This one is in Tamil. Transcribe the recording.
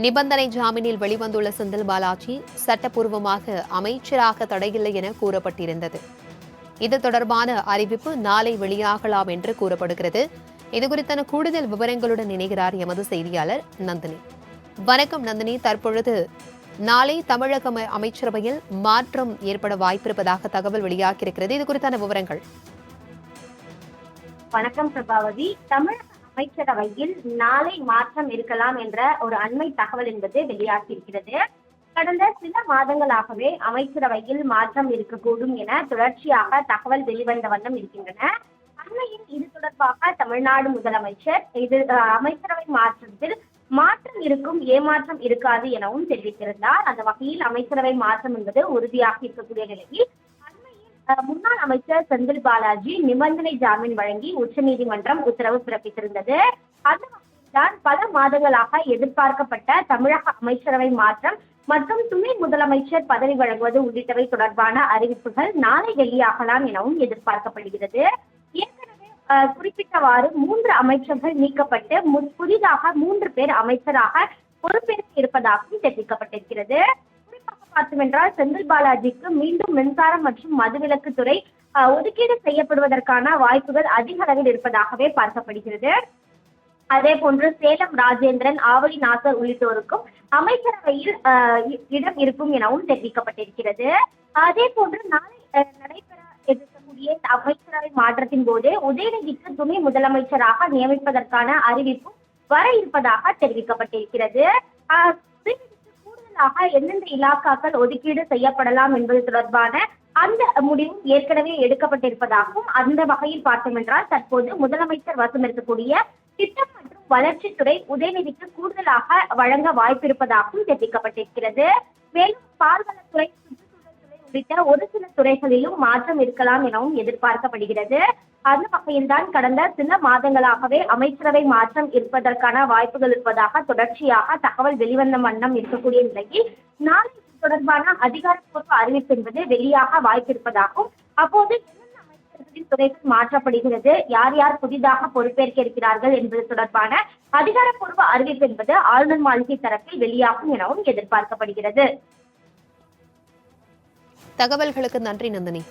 நிபந்தனை ஜாமீனில் வெளிவந்துள்ள செந்தில் பாலாஜி சட்டப்பூர்வமாக அமைச்சராக தடையில்லை என கூறப்பட்டிருந்தது. இது தொடர்பான அறிவிப்பு நாளை வெளியாகலாம் என்று கூறப்படுகிறது. இதுகுறித்தான கூடுதல் விவரங்களுடன் இணைகிறார் எமது செய்தியாளர் நந்தினி. வணக்கம் நந்தினி. தற்பொழுது நாளை தமிழக அமைச்சரவையில் மாற்றம் ஏற்பட வாய்ப்பிருப்பதாக தகவல் வெளியாகியிருக்கிறது. இது குறித்தான விவரங்கள். வணக்கம் பிரபாவதி. தமிழக அமைச்சரவையில் நாளை மாற்றம் இருக்கலாம் என்ற ஒரு அண்மை தகவல் என்பது வெளியாகியிருக்கிறது. கடந்த சில மாதங்களாகவே அமைச்சரவையில் மாற்றம் இருக்கக்கூடும் என தொடர்ச்சியாக தகவல் வெளிவந்த வண்ணம் இருக்கின்றன. அண்மையில் இது தொடர்பாக தமிழ்நாடு முதலமைச்சர் அமைச்சரவை மாற்றத்தில் மாற்றம் இருக்கும், ஏமாற்றம் இருக்காது எனவும் தெரிவித்திருந்தார். அந்த வகையில் அமைச்சரவை மாற்றம் என்பது உறுதியாக இருக்கக்கூடிய நிலையில் முன்னாள் அமைச்சர் செந்தில் பாலாஜி நிபந்தனை ஜாமீன் வழங்கி உச்சநீதிமன்றம் உத்தரவு பிறப்பித்திருந்தது. அந்த வகையில்தான் பல மாதங்களாக எதிர்பார்க்கப்பட்ட தமிழக அமைச்சரவை மாற்றம் மற்றும் துணை முதலமைச்சர் பதவி வழங்குவது உள்ளிட்டவை தொடர்பான அறிவிப்புகள் நாளை வெளியாகலாம் எனவும் எதிர்பார்க்கப்படுகிறது. ஏற்கனவே குறிப்பிட்டவாறு 3 அமைச்சர்கள் நீக்கப்பட்டு புதிதாக 3 பேர் அமைச்சராக பொறுப்பேற்க இருப்பதாகவும் தெரிவிக்கப்பட்டிருக்கிறது. பார்த்தோம் என்றால் செந்தில் பாலாஜிக்கு மீண்டும் மின்சாரம் மற்றும் மதுவிலக்குத்துறை ஒதுக்கீடு செய்யப்படுவதற்கான வாய்ப்புகள் அதிக அளவில் இருப்பதாகவே பார்க்கப்படுகிறது. அதே போன்று சேலம் ராஜேந்திரன், ஆவடி நாசர் உள்ளிட்டோருக்கும் அமைச்சரவையில் இடம் இருக்கும் எனவும் தெரிவிக்கப்பட்டிருக்கிறது. அதே போன்று நாளை நடைபெற இருக்கக்கூடிய அமைச்சரவை மாற்றத்தின் போது உதயநிதிக்கு துணை முதலமைச்சராக நியமிப்பதற்கான அறிவிப்பும் வர இருப்பதாக தெரிவிக்கப்பட்டிருக்கிறது. எந்தெந்த இலாக்காக்கள் ஒதுக்கீடு செய்யப்படலாம் என்பது தொடர்பான அந்த முடிவும் ஏற்கனவே எடுக்கப்பட்டிருப்பதாகவும், அந்த வகையில் பார்த்தோம் என்றால் தற்போது முதலமைச்சர் வசம் இருக்கக்கூடிய திட்டம் மற்றும் வளர்ச்சித்துறை உதயநிதிக்கு கூடுதலாக வழங்க வாய்ப்பிருப்பதாகவும் தெரிவிக்கப்பட்டிருக்கிறது. மேலும் பால்வளத்துறை, சுற்றுச்சூழல் துறை உள்ளிட்ட ஒரு சில துறைகளிலும் மாற்றம் இருக்கலாம் எனவும் எதிர்பார்க்கப்படுகிறது. அந்த வகையில்தான் கடந்த சில மாதங்களாகவே அமைச்சரவை மாற்றம் இருப்பதற்கான வாய்ப்புகள் இருப்பதாக தொடர்ச்சியாக தகவல் வெளிவந்த வண்ணம் இருக்கக்கூடிய நிலையில் நாளை தொடர்பான அதிகாரப்பூர்வ அறிவிப்பு என்பது வெளியாக வாய்ப்பிருப்பதாகவும், அப்போது என்னென்ன அமைச்சர்களின் துறைகள் மாற்றப்படுகிறது, யார் யார் புதிதாக பொறுப்பேற்க இருக்கிறார்கள் என்பது தொடர்பான அதிகாரப்பூர்வ அறிவிப்பு என்பது ஆளுநர் மாளிகை தரப்பில் வெளியாகும் எனவும் எதிர்பார்க்கப்படுகிறது. தகவல்களுக்கு நன்றி நந்தினி.